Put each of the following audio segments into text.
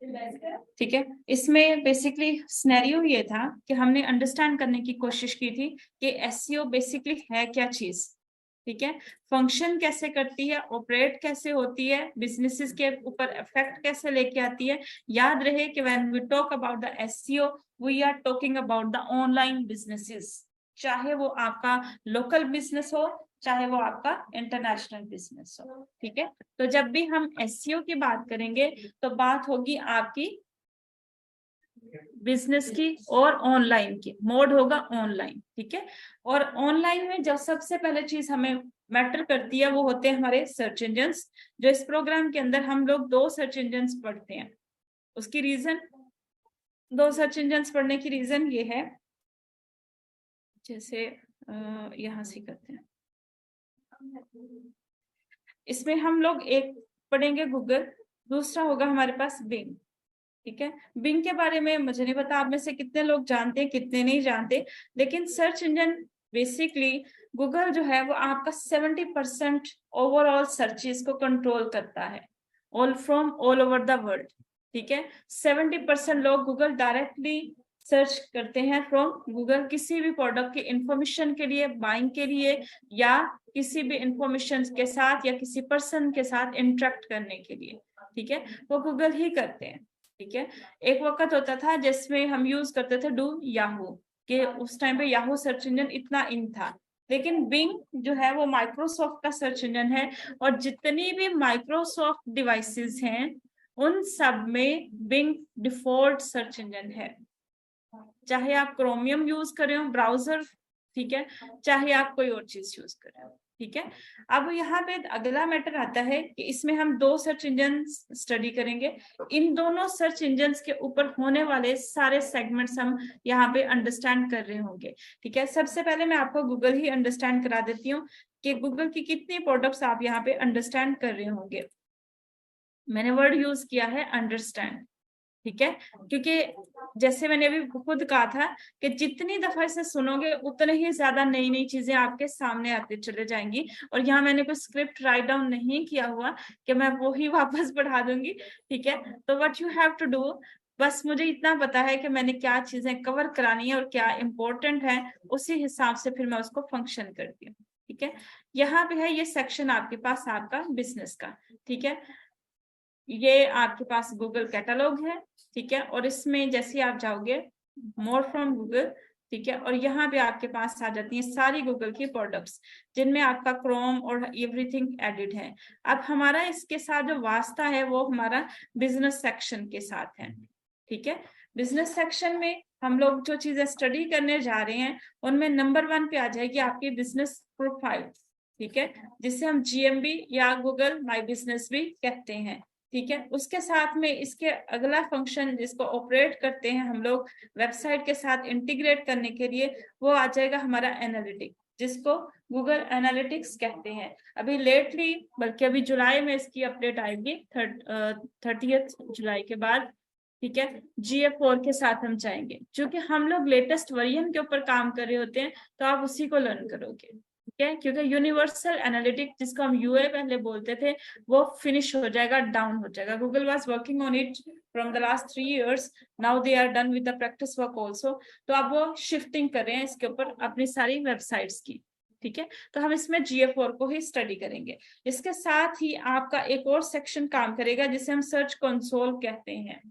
ठीक है, इसमें बेसिकली सिनेरियो ये था कि हमने अंडरस्टैंड करने की कोशिश की थी कि एसईओ बेसिकली है क्या चीज। ठीक है, फंक्शन कैसे करती है, ऑपरेट कैसे होती है, बिजनेसेस के ऊपर इफेक्ट कैसे लेके आती है। याद रहे कि when we talk about the SEO we are talking about the online businesses, चाहे वो आपका लोकल बिजनेस हो चाहे वो आपका इंटरनेशनल बिजनेस हो। ठीक है, तो जब भी हम एसईओ की बात करेंगे तो बात होगी आपकी बिजनेस की और ऑनलाइन की, मोड होगा ऑनलाइन। ठीक है, और ऑनलाइन में जो सबसे पहले चीज हमें मैटर करती है वो होते हैं हमारे सर्च इंजन्स। जो इस प्रोग्राम के अंदर हम लोग दो सर्च इंजन्स पढ़ते हैं, उसकी रीजन, दो सर्च इंजन्स पढ़ने की रीजन ये है, जैसे यहां से करते हैं, इसमें हम लोग एक पढ़ेंगे गूगल, दूसरा होगा हमारे पास बिंग। ठीक है, बिंग के बारे में मुझे नहीं पता आप में से कितने लोग जानते हैं कितने नहीं जानते, लेकिन सर्च इंजन बेसिकली गूगल जो है वो आपका 70% ओवरऑल सर्चेस को कंट्रोल करता है, all from all over the world. ठीक है, 70% लोग गूगल डायरेक्टली सर्च करते हैं फ्रॉम गूगल, किसी भी प्रोडक्ट की इंफॉर्मेशन के लिए, बाइंग के लिए, या किसी भी इंफॉर्मेशन के साथ या किसी पर्सन के साथ इंटरेक्ट करने के लिए। ठीक है, वो गूगल ही करते हैं। ठीक है, एक वक्त होता था जिसमें हम यूज करते थे डू याहू, कि उस टाइम पे याहू सर्च इंजन इतना इन था, लेकिन बिंग जो है वो माइक्रोसॉफ्ट का सर्च इंजन है, और जितनी भी माइक्रोसॉफ्ट डिवाइसेस हैं उन सब में बिंग डिफॉल्ट सर्च इंजन है, चाहे आप क्रोमियम यूज कर रहे हो ब्राउजर, ठीक है, चाहे आप कोई और चीज यूज कर रहे हो। ठीक है, अब यहाँ पे अगला मैटर आता है कि इसमें हम दो सर्च इंजन स्टडी करेंगे, इन दोनों सर्च इंजन के ऊपर होने वाले सारे सेगमेंट्स हम यहाँ पे अंडरस्टैंड कर रहे होंगे। ठीक है, सबसे पहले मैं आपको गूगल ही अंडरस्टैंड करा देती हूँ कि गूगल की कितनी प्रोडक्ट्स आप यहाँ पे अंडरस्टैंड कर रहे होंगे। मैंने वर्ड यूज किया है अंडरस्टैंड। ठीक है, क्योंकि जैसे मैंने अभी खुद कहा था कि जितनी दफा इसे सुनोगे उतने ही ज्यादा नई नई चीजें आपके सामने आते चले जाएंगी, और यहाँ मैंने कोई स्क्रिप्ट राइट डाउन नहीं किया हुआ कि मैं वो ही वापस पढ़ा दूंगी। ठीक है, तो what you have to do, बस मुझे इतना पता है कि मैंने क्या चीजें कवर करानी है और क्या इंपॉर्टेंट है, उसी हिसाब से फिर मैं उसको फंक्शन करती हूँ। ठीक है, यहाँ पे है ये सेक्शन आपके पास आपका बिजनेस का। ठीक है, ये आपके पास गूगल कैटलॉग है। ठीक है, और इसमें जैसे आप जाओगे मोर फ्रॉम गूगल, ठीक है, और यहाँ पे आपके पास आ जाती है सारी गूगल की प्रोडक्ट्स जिनमें आपका क्रोम और एवरीथिंग एडिड है। अब हमारा इसके साथ जो वास्ता है वो हमारा बिजनेस सेक्शन के साथ है। ठीक है, बिजनेस सेक्शन में हम लोग जो चीजें स्टडी करने जा रहे हैं उनमें नंबर 1 पे आ जाएगी आपकी बिजनेस प्रोफाइल। ठीक है, जिसे हम जीएमबी या गूगल माई बिजनेस भी कहते हैं। ठीक है, उसके साथ में इसके अगला फंक्शन जिसको ऑपरेट करते हैं हम लोग वेबसाइट के साथ इंटीग्रेट करने के लिए, वो आ जाएगा हमारा एनालिटिक्स, जिसको गूगल एनालिटिक्स कहते हैं। अभी लेटली, बल्कि अभी जुलाई में इसकी अपडेट आएगी 30 जुलाई के बाद। ठीक है, GA4 के साथ हम जाएंगे, क्योंकि हम लोग लेटेस्ट वर्जन के ऊपर काम कर रहे होते हैं, तो आप उसी को लर्न करोगे। ठीक है, क्योंकि यूनिवर्सल एनालिटिक्स जिसको हम यूए पहले बोलते थे वो फिनिश हो जाएगा, डाउन हो जाएगा। Google was working on it from the last 3 years, now they are done with the practice work also. तो अब वो शिफ्टिंग कर रहे हैं इसके ऊपर अपनी सारी वेबसाइट्स की। ठीक है, तो हम इसमें GA4 को ही स्टडी करेंगे। इसके साथ ही आपका एक और सेक्शन काम करेगा जिसे हम सर्च कंसोल कहते हैं।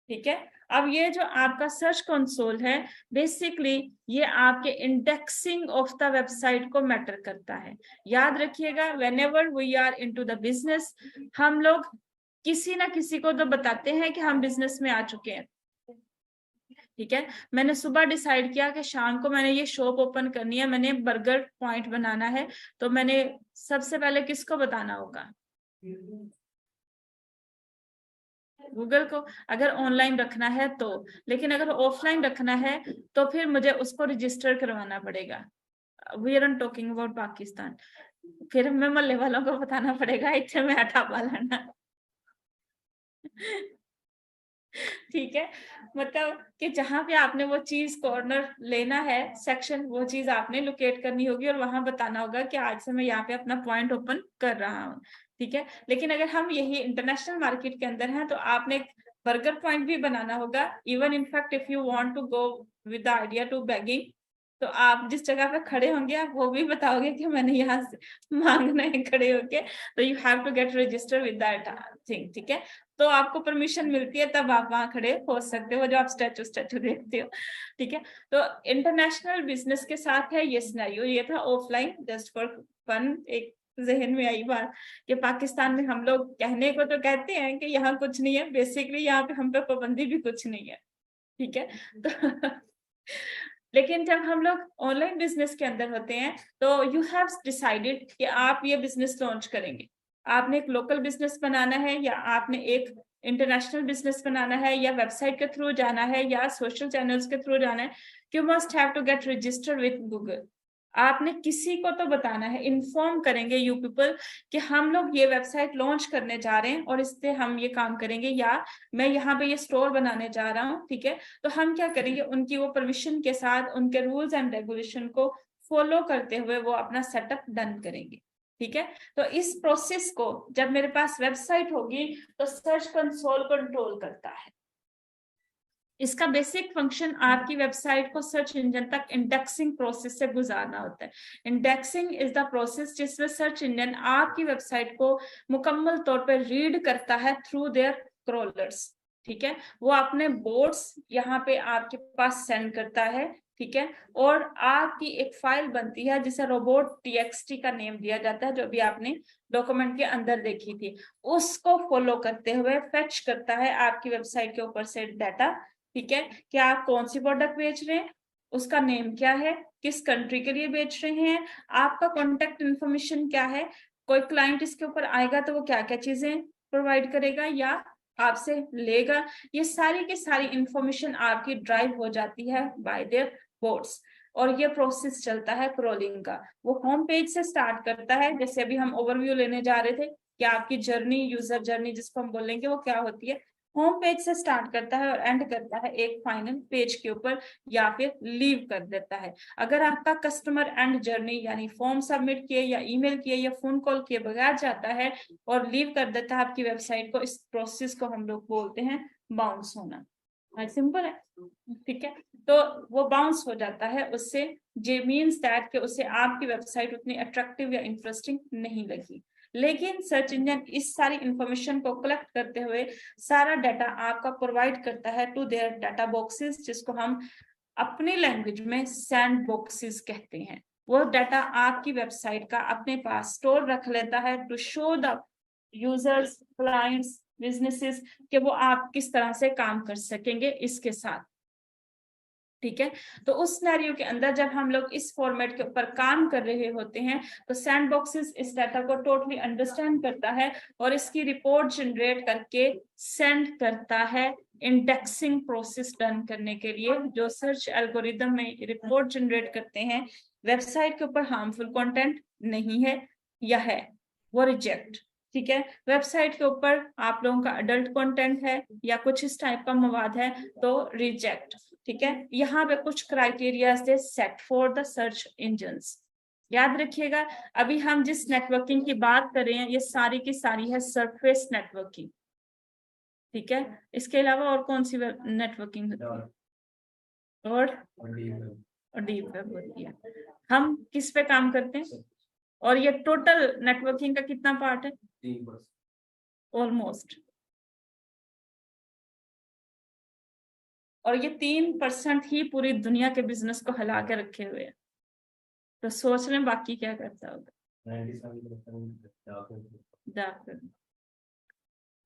ठीक है, अब ये जो आपका सर्च कंसोल है बेसिकली ये आपके इंडेक्सिंग ऑफ द वेबसाइट को मैटर करता है। याद रखिएगा, whenever we are into the business, हम लोग किसी ना किसी को तो बताते हैं कि हम बिजनेस में आ चुके हैं। ठीक है, मैंने सुबह डिसाइड किया कि शाम को मैंने ये शॉप ओपन करनी है, मैंने बर्गर पॉइंट बनाना है, तो मैंने सबसे पहले किसको बताना होगा? गूगल को, अगर ऑनलाइन रखना है तो। लेकिन अगर ऑफलाइन रखना है तो फिर मुझे उसको रजिस्टर करवाना पड़ेगा। We are talking about Pakistan, फिर हमें मोहल्ले वालों को बताना पड़ेगा इतने में आटा पालाना। ठीक है, मतलब कि जहां पे आपने वो चीज कॉर्नर लेना है सेक्शन, वो चीज आपने लोकेट करनी होगी और वहां बताना होगा कि आज से मैं यहाँ पे अपना पॉइंट ओपन कर रहा हूँ। ठीक है, लेकिन अगर हम यही इंटरनेशनल मार्केट के अंदर हैं तो आपने बर्गर पॉइंट भी बनाना होगा। Even in fact if you want to go with the idea to begging, तो आप जिस जगह पे खड़े होंगे आप वो भी बताओगे कि मैंने यहाँ से मांगना है खड़े होके, तो you have to get register with that thing, ठीक है। तो आपको परमिशन मिलती है तब आप वहां खड़े हो सकते हो, जो आप स्टैचू स्टैचू देखते हो, ठीक है। तो इंटरनेशनल बिजनेस के साथ है ये सिनेरियो। ये था ऑफलाइन, जस्ट फॉर फन, एक जहन में आई बात कि पाकिस्तान में हम लोग कहने को तो कहते हैं कि यहाँ कुछ नहीं है, बेसिकली यहाँ पे हम पे पाबंदी भी कुछ नहीं है, ठीक है। तो लेकिन जब हम लोग ऑनलाइन बिजनेस के अंदर होते हैं तो यू हैव डिसाइडेड कि आप ये बिजनेस लॉन्च करेंगे। आपने एक लोकल बिजनेस बनाना है, या आपने एक इंटरनेशनल बिजनेस बनाना है, या वेबसाइट के थ्रू जाना है, या सोशल चैनल्स के थ्रू जाना है, you must have to get registered with Google. आपने किसी को तो बताना है, इन्फॉर्म करेंगे यू पीपल कि हम लोग ये वेबसाइट लॉन्च करने जा रहे हैं और इससे हम ये काम करेंगे, या मैं यहाँ पे ये स्टोर बनाने जा रहा हूँ, ठीक है। तो हम क्या करेंगे, उनकी वो परमिशन के साथ उनके रूल्स एंड रेगुलेशन को फॉलो करते हुए वो अपना सेटअप डन करेंगे, ठीक है। तो इस प्रोसेस को जब मेरे पास वेबसाइट होगी तो सर्च कंसोल कंट्रोल करता है। इसका बेसिक फंक्शन आपकी वेबसाइट को सर्च इंजन तक इंडेक्सिंग प्रोसेस से गुजारना होता है। इंडेक्सिंग इज द प्रोसेस जिसमें सर्च इंजन आपकी वेबसाइट को मुकम्मल तौर पर रीड करता है थ्रू देयर क्रॉलर्स, ठीक है। वो अपने बोर्ड्स यहाँ पे आपके पास सेंड करता है, ठीक है। और आपकी एक फाइल बनती है जिसे रोबोट.txt का नेम दिया जाता है, जो भी आपने डॉक्यूमेंट के अंदर देखी थी। उसको फॉलो करते हुए फेच करता है आपकी वेबसाइट के ऊपर से डाटा, ठीक है। कि आप कौन सी प्रोडक्ट बेच रहे हैं, उसका नेम क्या है, किस कंट्री के लिए बेच रहे हैं, आपका कॉन्टेक्ट इन्फॉर्मेशन क्या है, कोई क्लाइंट इसके ऊपर आएगा तो वो क्या क्या चीजें प्रोवाइड करेगा या आपसे लेगा। ये सारी की सारी इंफॉर्मेशन आपकी ड्राइव हो जाती है बाय देयर बोर्ड्स। और ये प्रोसेस चलता है क्रॉलिंग का। वो होम पेज से स्टार्ट करता है, जैसे अभी हम ओवरव्यू लेने जा रहे थे कि आपकी जर्नी, यूजर जर्नी जिसको हम बोलेंगे, वो क्या होती है। होम पेज से स्टार्ट करता है और एंड करता है एक फाइनल पेज के ऊपर, या फिर लीव कर देता है। अगर आपका कस्टमर एंड जर्नी यानी फॉर्म सबमिट किए या ईमेल किए या फोन कॉल किए बगैर जाता है और लीव कर देता है आपकी वेबसाइट को, इस प्रोसेस को हम लोग बोलते हैं बाउंस होना। सिंपल है, ठीक है। तो वो बाउंस हो जाता है, उससे जे मीन्स दैट कि उसे आपकी वेबसाइट उतनी अट्रैक्टिव या इंटरेस्टिंग नहीं लगी। लेकिन सर्च इंजन इस सारी इंफॉर्मेशन को कलेक्ट करते हुए सारा डाटा आपका प्रोवाइड करता है टू देयर डाटा बॉक्सेस, जिसको हम अपनी लैंग्वेज में सैंड बॉक्सेस कहते हैं। वो डाटा आपकी वेबसाइट का अपने पास स्टोर रख लेता है to show the users, clients, businesses कि वो आप किस तरह से काम कर सकेंगे इसके साथ, ठीक है। तो उस सिनेरियो के अंदर जब हम लोग इस फॉर्मेट के ऊपर काम कर रहे होते हैं तो सैंडबॉक्सेस इस डाटा को टोटली अंडरस्टैंड करता है और इसकी रिपोर्ट जनरेट करके सेंड करता है इंडेक्सिंग प्रोसेस डन करने के लिए। जो सर्च एल्गोरिदम में रिपोर्ट जनरेट करते हैं, वेबसाइट के ऊपर हार्मफुल कंटेंट नहीं है या है, वो रिजेक्ट, ठीक है। वेबसाइट के ऊपर आप लोगों का अडल्ट कंटेंट है या कुछ इस टाइप का मवाद है तो रिजेक्ट, ठीक है। यहाँ पे कुछ क्राइटेरिया थे set for the search engines, याद रखिएगा। अभी हम जिस नेटवर्किंग की बात कर रहे हैं ये सारी की सारी है सरफेस नेटवर्किंग, ठीक है। इसके अलावा और कौन सी नेटवर्किंग होती है, और डीप वेब होती है। हम किस पे काम करते हैं, और ये टोटल नेटवर्किंग का कितना पार्ट है, ऑलमोस्ट। और ये 3% ही पूरी दुनिया के बिजनेस को हिला के रखे हुए हैं। तो सोच रहे हैं बाकी क्या करता होगा।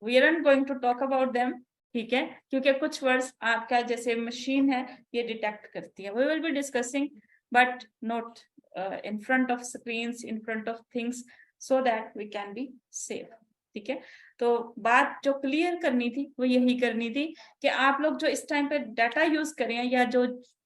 We aren't going to talk about them, ठीक है, क्योंकि कुछ वर्ड्स आपका जैसे मशीन है ये डिटेक्ट करती है। We will be discussing but not in front of screens, in front of things, so that we can be safe, ठीक है। तो बात जो क्लियर करनी थी वो यही करनी थी कि आप लोग जो इस टाइम पे डाटा यूज करें या जो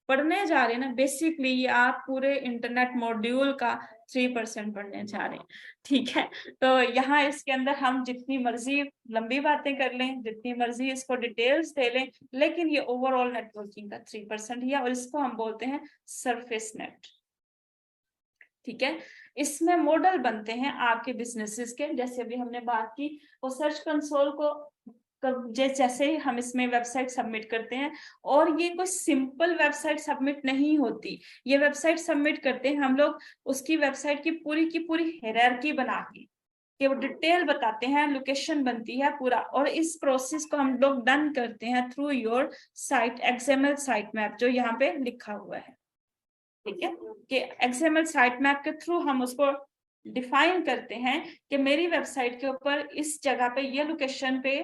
पढ़ने जा रहे हैं ना, बेसिकली आप पूरे इंटरनेट मॉड्यूल का 3% पढ़ने जा रहे हैं, ठीक है। तो यहाँ इसके अंदर हम जितनी मर्जी लंबी बातें कर लें, जितनी मर्जी इसको डिटेल्स दे लें, लेकिन ये ओवरऑल नेटवर्किंग का 3% ही है और इसको हम बोलते हैं सरफेस नेट, ठीक है। इसमें मॉडल बनते हैं आपके बिजनेसेस के, जैसे अभी हमने बात की, वो सर्च कंसोल को जैसे ही हम इसमें वेबसाइट सबमिट करते हैं, और ये कोई सिंपल वेबसाइट सबमिट नहीं होती। ये वेबसाइट सबमिट करते हैं हम लोग उसकी वेबसाइट की पूरी हायरार्की बना के वो डिटेल बताते हैं, लोकेशन बनती है पूरा, और इस प्रोसेस को हम लोग डन करते हैं through your site XML site map, जो यहाँ पे लिखा हुआ है। ठीक है, कि XML साइट मैप के थ्रू हम उसको डिफाइन करते हैं कि मेरी वेबसाइट के ऊपर इस जगह पे, ये लोकेशन पे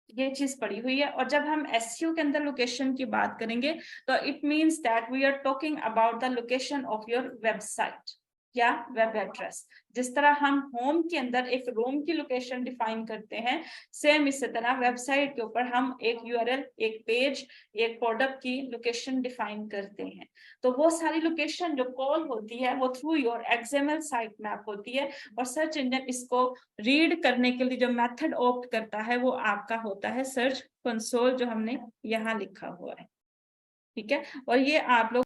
ये चीज पड़ी हुई है। और जब हम SEO के अंदर लोकेशन की बात करेंगे, तो it means that we are talking about the location of your website या वेब एड्रेस। जिस तरह हम होम के अंदर एक रूम की लोकेशन डिफाइन करते हैं, सेम इसी तरह वेबसाइट के ऊपर हम एक URL, एक पेज, एक प्रोडक्ट की लोकेशन डिफाइन करते हैं। तो वो सारी लोकेशन जो कॉल होती है वो through your XML site map होती है, और सर्च इंजन इसको रीड करने के लिए जो मेथड ऑप्ट करता है वो आपका होता है सर्च कंसोल, जो हमने यहाँ लिखा हुआ है। ठीक है, और ये आप लोग